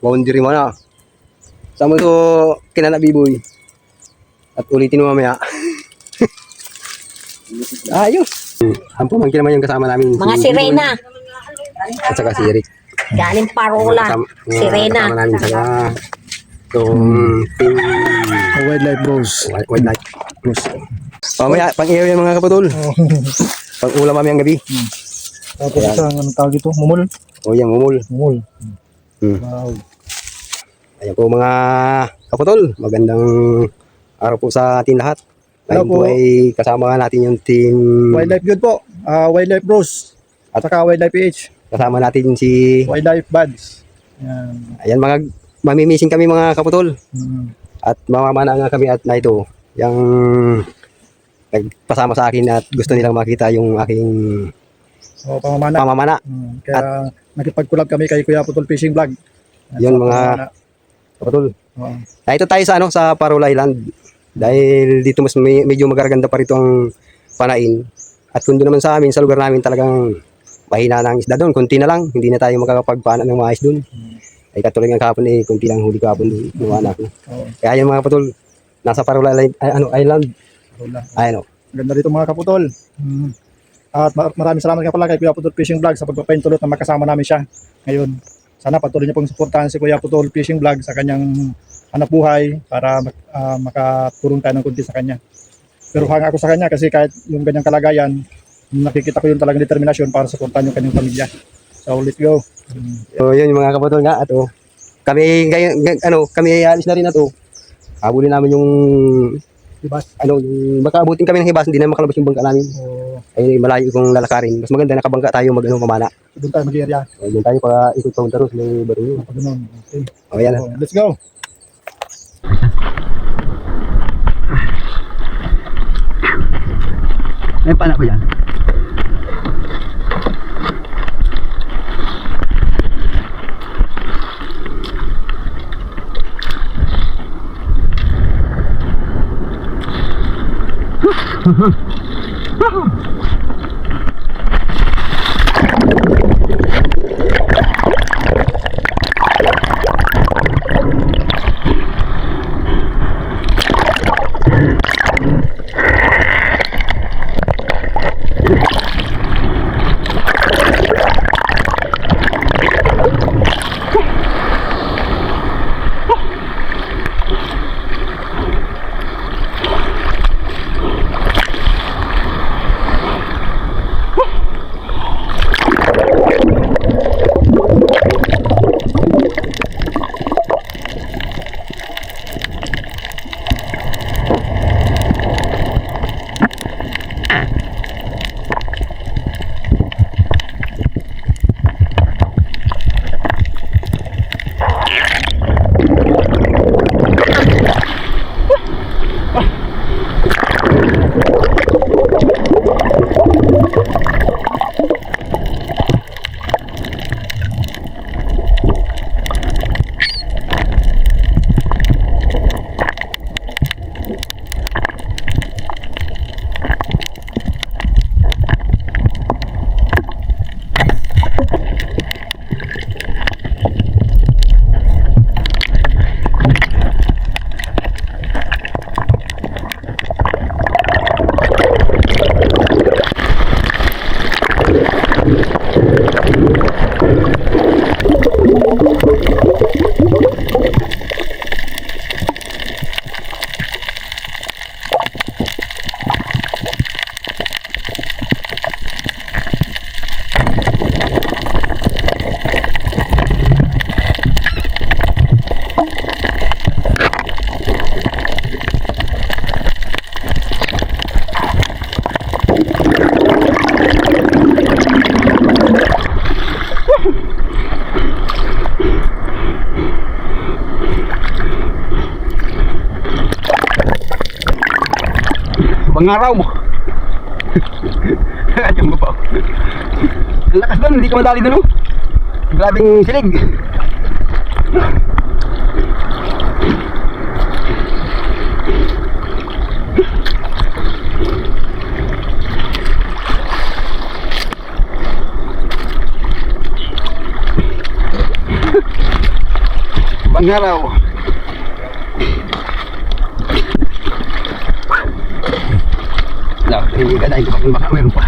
boundary mo na. Saan mo ito kinanabiboy? At ulitin mo mamaya. Ayos. Ang pumangkin naman yung kasama namin. Mga sirena. At saka si Eric. Galing Parola. Sirena. Kasama namin saka itong team Wildlife Bros. Wildlife Bros. Mamaya, pang-iyaw yan mga kapatol. Pang-ulam kami ang gabi. Tapos isang anong tawag ito? Mumul? O yan, mumul. Mumul. Wow. Ayan po mga kapatol. Magandang araw po sa ating lahat. Ngayon po ay kasama natin yung team Wildlife Good po. Wildlife Bros. At saka Wildlife PH. Kasama natin si Wildlife Buds. Ayan. Ayan mga mamimissing kami mga kapatol. At mamamana nga kami at na ito. Yung nagpasama sa akin at gusto nilang makita yung aking pamamana. Kaya nakipag-collab kami kay Kuya Putol Fishing Vlog. Yun mga kapatol. Na ito tayo sa sa Parola Island. Dahil dito mas medyo magaganda pa rito ang panain. At kung doon naman sa amin, sa lugar namin talagang mahina na ang isda doon. Kunti na lang, hindi na tayo makakapagpaanan ng maayos doon. Ay katulad ng kahapon kunti lang huli kahapon doon. Nuwana ko. Kaya yung mga kapatol, nasa Parola Island. Ayun o. Ganda dito mga kaputol. At maraming salamat nga pala kay Kuya Putol Fishing Vlog sa pagpapaintulot na makasama namin siya ngayon. Sana patuloy niyo pong suportahan si Kuya Putol Fishing Vlog sa kanyang hanap buhay para makatulong tayo ng kunti sa kanya. Pero hanga ako sa kanya kasi kahit yung ganyang kalagayan, nakikita ko yung talagang determinasyon para suportahan yung kanyang pamilya. So let's go. So yun yung mga kapatol nga at kami kami alis na rin at habulin namin yung Hibas. yung baka abutin kami ng hibas, hindi na makalabas yung bangka namin. Ay malayo kong lalakarin. Mas maganda nakabangka tayo mamana. Doon tayo mag-area. Doon tayo pa ikot pa unta ros may baryo. Okay. Ayan. Let's go. May pana ko yan. Bangaraw mo. Kanyang mo pa. Ang lakas doon, hindi ka madali doon. Grabing silig. Magandang araw. Hindi ka dahil kapag baka meron pa.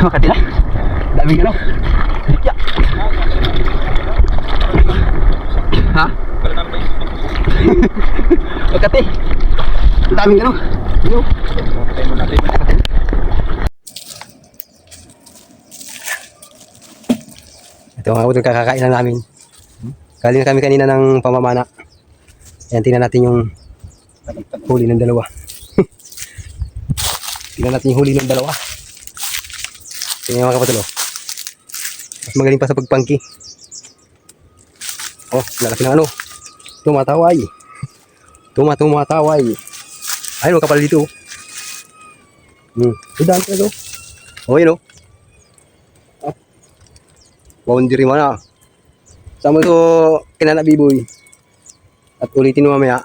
Makati na. Daming gano'n. Ya. Ha? Makati. Daming gano'n. Ito mga kapatid, kakakain lang namin. Galing na kami kanina ng pamamana. Ayan, tingnan natin yung huli ng dalawa. Tingnan natin yung huli ng dalawa. Tingnan mga kapatid, oh. Mas magaling pa sa pagpangki. Oh, lalaki ng ano. Tumataway. Tumataway. Ayun, kapal dito. Idaan talaga, oh. Oh, yun, oh. Boundary mo na. Sama ito, kinana biboy. At ulitin mo mamaya.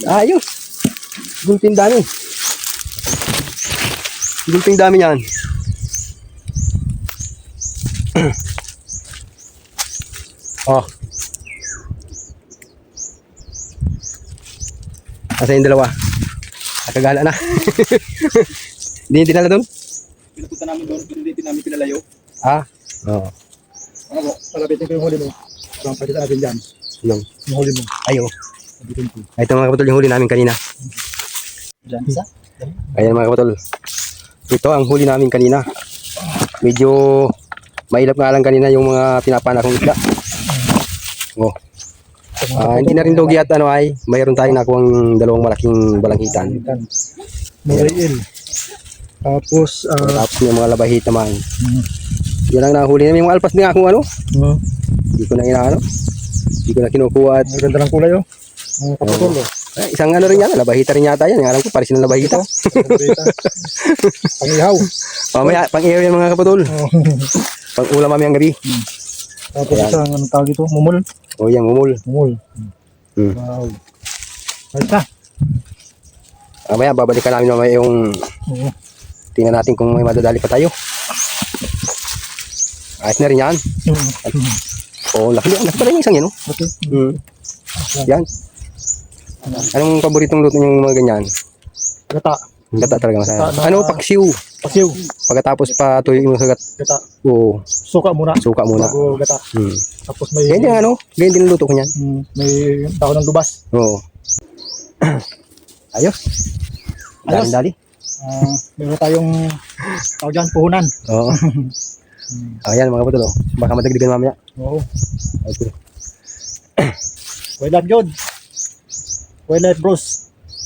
Ayos. Gulping dami. Gulping dami yan. Oh. Asa yung dalawa? Nakagala na. Hindi yung tinala doon? Pinapunta namin doon, pero hindi namin pinalayo. Ah? Oo. Ano, palapitin ko yung huli mo. Parang pwede natin dyan. Yung Yung huli mo. ayo. Palapitin ko. Ito mga kapatol, yung huli namin kanina. Dyan, isa. Ayan mga kapatol. Ito ang huli namin kanina. Medyo mailap nga lang kanina yung mga pinapana kong isda. Oh. Hindi na rin dogi at ano ay mayroon tayong nakuhang dalawang malaking balanghitan. Murail. Tapos, Tapos yung mga labahit naman. Yan ang nahuli namin. Yung mga alpas din akong ano. Hindi ko na inaano. Hindi ko na kinukuha at maganda ng kulay, oh. Mga kapatol, oh. isang ano rin yan. Labahita rin yata yan. Alam ko pares ng labahita. Pang-ihaw. Mamaya pang-ihaw yan mga kapatol. Pang-ulam mamayang gabi. Tapos isang, anong tawag ito? Mumul. O yan, umul. Mumul. Hmm. Wow. Ayos na. Mamaya babalikan namin mamaya yung tingnan natin kung may madadali pa tayo. Ayos na rin yan. Oo, laki pala yung isang yan, no? Okay. Yan. Anong paboritong luto yung mga ganyan? Gata. Gata talaga masarap. Gata na- Ano, paksiw. Pasiw. Pagkatapos pa tuyo mo sa Gata. Oo, Suka muna. suka muna. Bago gata. Tapos may Ganyan din ano, ganyan din ang luto ko niyan. may dahon ng lubas. Oo. Ayos. Ayos. Dali. Meron tayong tawag dyan, puhunan. Oo. Ayan mga kapatid, oh. Baka madagdagan mamaya. Oo. Ayos. Wildlife Jod. Wildlife Bros.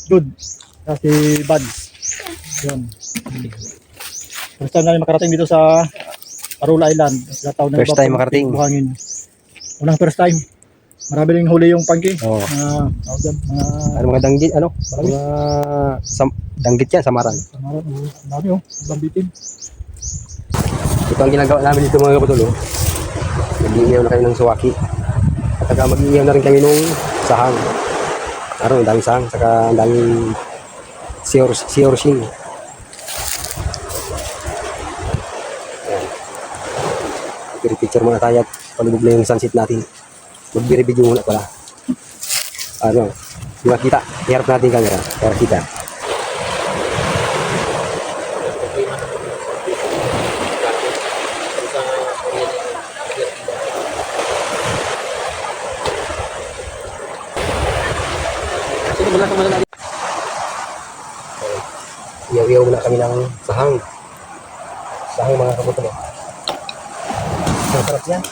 Jod. Kasi Buds. Yun. First time namin makarating dito sa Parula Island. First time makarating. Buhangin. Unang first time. Marami rin huli yung pangki. Oo. Mga Mga danggit, marami. Mga danggit yan, samaran. Marami oh. Lambitin. Ito ang ginagawa namin dito mga kapatol. Mag-iiyaw na kami ng suwaki. At saka mag-iiyaw na rin kami nung sahang. Ang daming sahang, saka ang daming siyorsing. Picture muna tayo at palubog na yung sunset natin. Magbiri-video muna pala. Di makita. Iharap natin yung camera para kita. Iyaw-iyaw muna kami ng sahang. Sahang mga kapatid. Sarap yan.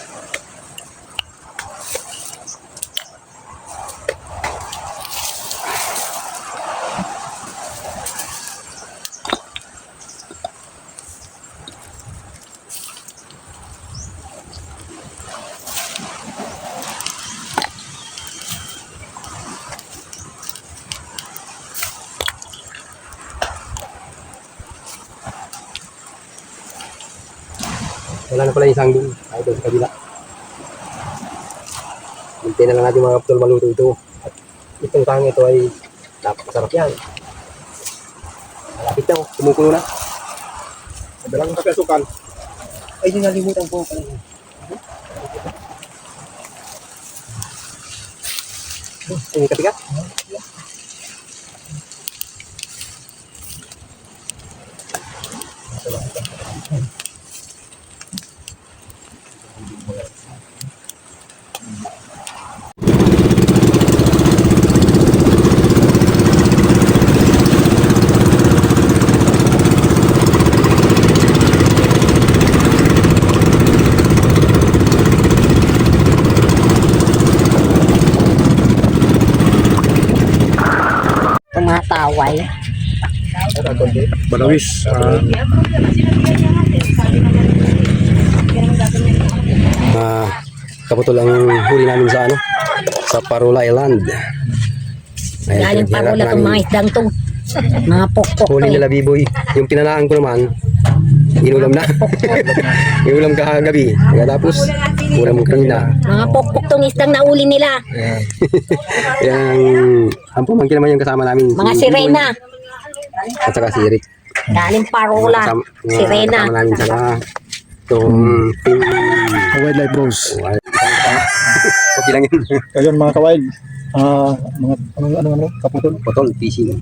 Wala na pala yung sanggol. Ay, doon sa kabila. Hintay na lang natin mga kapatol maluto ito. At itong tangin ito ay napakasarap yan. Malapit na, kumukulo na. Madalang kape asukal. Ay, nalimutan ko pala. Ini ketiga? Tumataway. Balawis. Kaputol ang huli namin sa sa Parula Island. Galing Parula itong mga isdang to. Mga pokpok Huli nila Biboy. Yung pinanaan ko naman, inulam na. Inulam kagabi. Tapos, ulam ko kanina. Mga pokpok tong isdang nauli nila. Ang pamangkin naman yung kasama namin. Mga si sirena. At saka si Eric. Galing Parula. Sirena. Kasama namin saka itong team. Wildlife Bros. Okay lang yun. Ayun mga kawild. Ano, kaputol. Potol, fishing.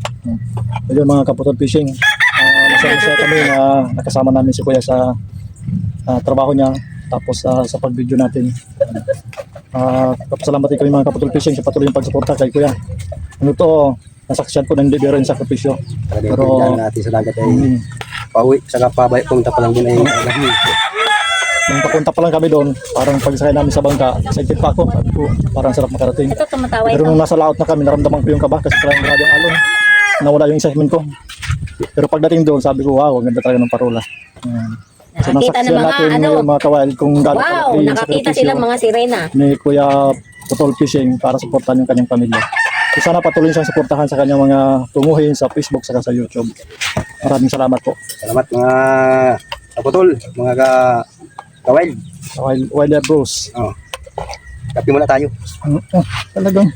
Ayun mga kaputol fishing. Masaya kami na nakasama namin si Kuya sa trabaho niya. Tapos sa pag-video natin. Salamat din kami mga kaputol fishing sa patuloy yung pagsuporta kay Kuya. Ano to, nasaksiyan ko na hindi biro yung sakripisyo. Pero natin sa dagat ay pauwi, saka pabalik punta pa lang din ay nung papunta pa lang kami doon, parang pagsakay namin sa bangka, excited pa ako. Sabi ko, parang sarap makarating. Ito tumataway Pero to. nung nasa laot na kami, naramdaman ko yung kaba kasi parang grabe ang alon. Nawala yung excitement ko. Pero pagdating doon, sabi ko, wow, ang ganda talaga ng Parula. So Nakakita ng nasaksiyan mga natin ano. ngayon mga kawail kung gaano Wow, kalaki yung nakakita sakripisyo silang mga sirena. ni Kuya Putol Fishing para suportahan yung kanyang pamilya. So sana patuloy siyang suportahan sa kanyang mga tunguhin sa Facebook saka sa YouTube. Maraming salamat po. salamat mga kaputol, mga kawail. Wildlife Bros. Kapi muna tayo. Talagang